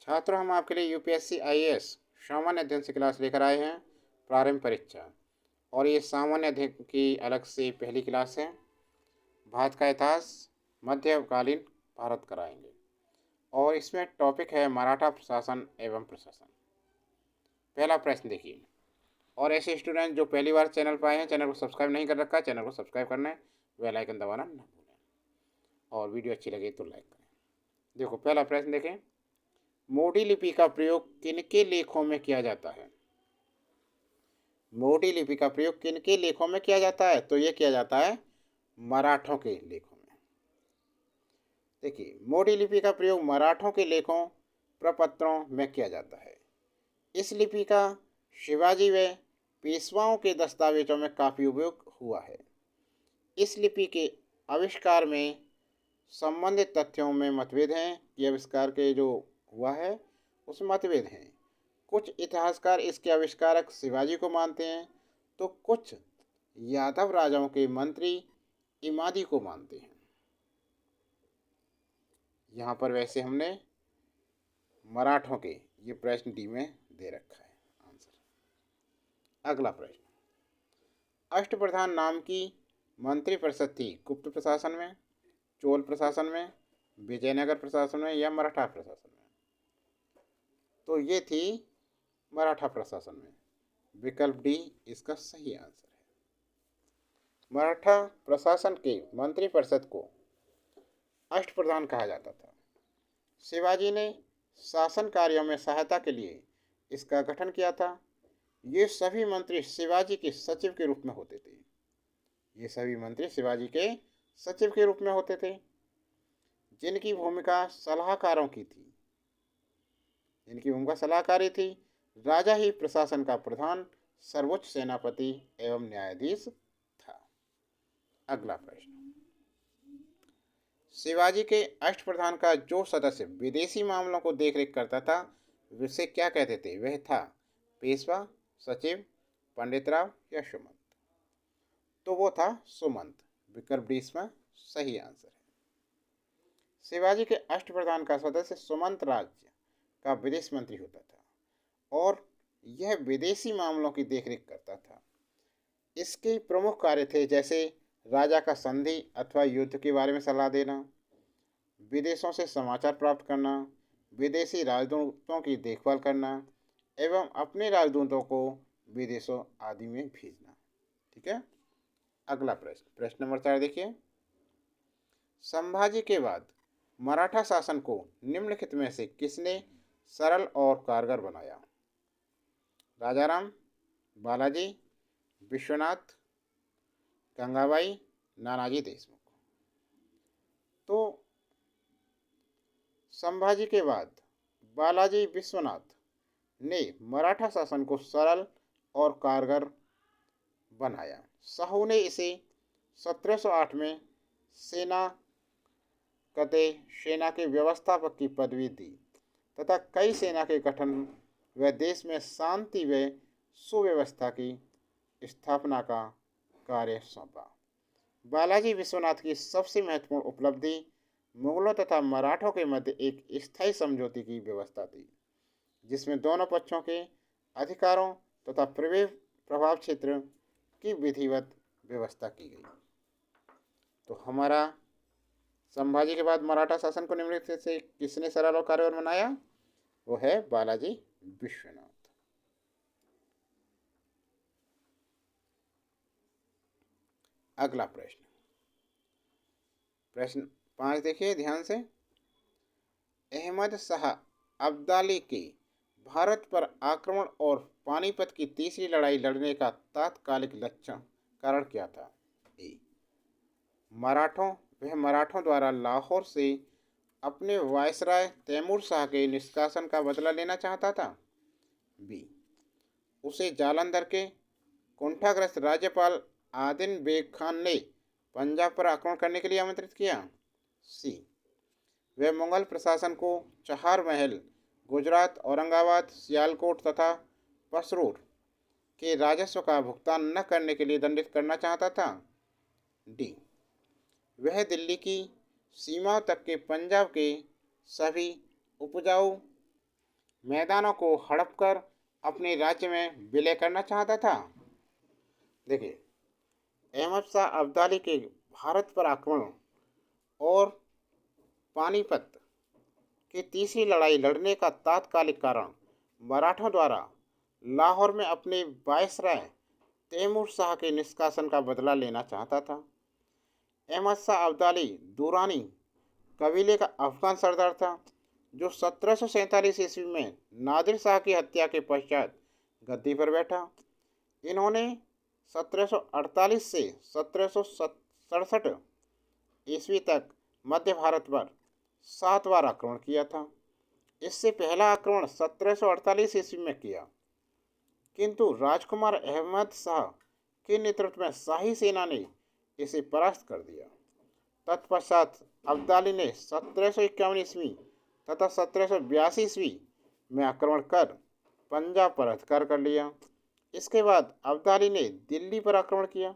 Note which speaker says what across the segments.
Speaker 1: छात्रों, हम आपके लिए यूपीएससी आईएएस सामान्य अध्ययन से क्लास लेकर आए हैं। प्रारंभ परीक्षा, और ये सामान्य अध्ययन की अलग से पहली क्लास है। भारत का इतिहास, मध्यकालीन भारत कराएंगे, और इसमें टॉपिक है मराठा प्रशासन एवं प्रशासन। पहला प्रश्न देखिए। और ऐसे स्टूडेंट जो पहली बार चैनल पर आए हैं, चैनल को सब्सक्राइब नहीं कर रखा है, चैनल को सब्सक्राइब करना है, बेल आइकन दबाना न भूलें, और वीडियो अच्छी लगे तो लाइक करें। देखो, पहला प्रश्न देखें। मोडी लिपि का प्रयोग किनके लेखों में किया जाता है? मोडी लिपि का प्रयोग किनके लेखों में किया जाता है? तो ये किया जाता है मराठों के लेखों में। देखिए, मोडी लिपि का प्रयोग मराठों के लेखों, प्रपत्रों में किया जाता है। इस लिपि का शिवाजी व पेशवाओं के दस्तावेजों में काफ़ी उपयोग हुआ है। इस लिपि के आविष्कार में संबंधित तथ्यों में मतभेद हैं कि आविष्कार के जो हुआ है उसमें मतभेद हैं। कुछ इतिहासकार इसके आविष्कारक शिवाजी को मानते हैं, तो कुछ यादव राजाओं के मंत्री इमादी को मानते हैं। यहाँ पर वैसे हमने मराठों के ये प्रश्न डी में दे रखा है आंसर। अगला प्रश्न। अष्टप्रधान नाम की मंत्रिपरिषद थी गुप्त प्रशासन में, चोल प्रशासन में, विजयनगर प्रशासन में या मराठा प्रशासन में? तो ये थी मराठा प्रशासन में। विकल्प डी इसका सही आंसर है। मराठा प्रशासन के मंत्रिपरिषद को अष्टप्रधान कहा जाता था। शिवाजी ने शासन कार्यों में सहायता के लिए इसका गठन किया था। ये सभी मंत्री शिवाजी के सचिव के रूप में होते थे। ये सभी मंत्री शिवाजी के सचिव के रूप में होते थे, जिनकी भूमिका सलाहकारों की थी। जिनकी भूमिका सलाहकारी थी। राजा ही प्रशासन का प्रधान, सर्वोच्च सेनापति एवं न्यायाधीश था। अगला प्रश्न। शिवाजी के अष्टप्रधान का जो सदस्य विदेशी मामलों को देखरेख करता था, उसे क्या कहते थे? वह था पेशवा, सचिव, पंडितराव या सुमंत? तो वो था सुमंत। विकल्प डी इसमें सही आंसर है। शिवाजी के अष्टप्रधान का सदस्य सुमंत राज्य का विदेश मंत्री होता था, और यह विदेशी मामलों की देखरेख करता था। इसके प्रमुख कार्य थे जैसे राजा का संधि अथवा युद्ध के बारे में सलाह देना, विदेशों से समाचार प्राप्त करना, विदेशी राजदूतों की देखभाल करना एवं अपने राजदूतों को विदेशों आदि में भेजना। ठीक है। अगला प्रश्न, प्रश्न नंबर 4 देखिए। संभाजी के बाद मराठा शासन को निम्नलिखित में से किसने सरल और कारगर बनाया? राजाराम, बालाजी, विश्वनाथ, गंगाबाई, नानाजी देशमुख? तो संभाजी के बाद बालाजी विश्वनाथ ने मराठा शासन को सरल और कारगर बनाया। साहू ने इसे 1708 में सेना के व्यवस्थापक की पदवी दी तथा कई सेना के गठन व देश में शांति व सुव्यवस्था की स्थापना का कार्य सौंपा। बालाजी विश्वनाथ की सबसे महत्वपूर्ण उपलब्धि मुगलों तथा मराठों के मध्य एक स्थायी समझौते की व्यवस्था थी, जिसमें दोनों पक्षों के अधिकारों तथा प्रभाव क्षेत्र की विधिवत व्यवस्था की गई। तो हमारा संभाजी के बाद मराठा शासन को निम्नलिखित से किसने सरल और कारगर बनाया? वो है बालाजी विश्वनाथ। अगला प्रश्न, प्रश्न 5 देखिए ध्यान से। अहमद शाह अब्दाली के भारत पर आक्रमण और पानीपत की तीसरी लड़ाई लड़ने का तात्कालिक लक्षण कारण क्या था? ए, वह मराठों द्वारा लाहौर से अपने वायसराय तैमूर शाह के निष्कासन का बदला लेना चाहता था। बी, उसे जालंधर के कुंठाग्रस्त राज्यपाल आदिल बेग खान ने पंजाब पर आक्रमण करने के लिए आमंत्रित किया। सी, वह मुगल प्रशासन को चहार महल, गुजरात, औरंगाबाद, सियालकोट तथा पसरूर के राजस्व का भुगतान न करने के लिए दंडित करना चाहता था। डी, वह दिल्ली की सीमाओं तक के पंजाब के सभी उपजाऊ मैदानों को हड़प कर अपने राज्य में विलय करना चाहता था। देखिए, अहमद शाह अब्दाली के भारत पर आक्रमण और पानीपत की तीसरी लड़ाई लड़ने का तात्कालिक कारण मराठों द्वारा लाहौर में अपने वायसराय तैमूर शाह के निष्कासन का बदला लेना चाहता था। अहमद शाह अब्दाली दुरानी कबीले का अफगान सरदार था, जो 1747 ईस्वी में नादिर शाह की हत्या के पश्चात गद्दी पर बैठा। इन्होंने 1748 से 1767 ईस्वी तक मध्य भारत पर 7 बार आक्रमण किया था। इससे पहला आक्रमण 1748 ईस्वी में किया, किंतु राजकुमार अहमद शाह के नेतृत्व में शाही सेना ने इसे परास्त कर दिया। तत्पश्चात अब्दाली ने 1751 ईस्वी तथा 1782 ईस्वी में आक्रमण कर पंजाब पर अधिकार कर लिया। इसके बाद अब्दाली ने दिल्ली पर आक्रमण किया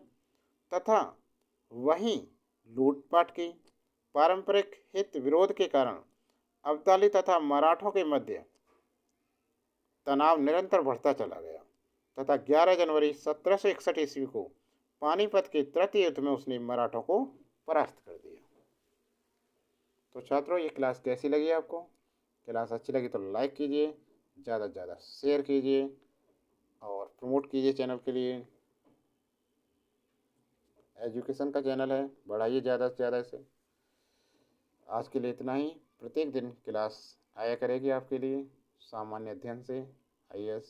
Speaker 1: तथा वहीं लूटपाट की। पारंपरिक हित विरोध के कारण अब्दाली तथा मराठों के मध्य तनाव निरंतर बढ़ता चला गया तथा 11 जनवरी 1761 ईस्वी को पानीपत के तृतीय युद्ध में उसने मराठों को परास्त कर दिया। तो छात्रों, ये क्लास कैसी लगी आपको? क्लास अच्छी लगी तो लाइक कीजिए, ज़्यादा से ज़्यादा शेयर कीजिए और प्रमोट कीजिए चैनल के लिए। एजुकेशन का चैनल है, बढ़ाइए ज़्यादा से ज़्यादा इसे। आज के लिए इतना ही। प्रत्येक दिन क्लास आया करेगी आपके लिए सामान्य अध्ययन से IAS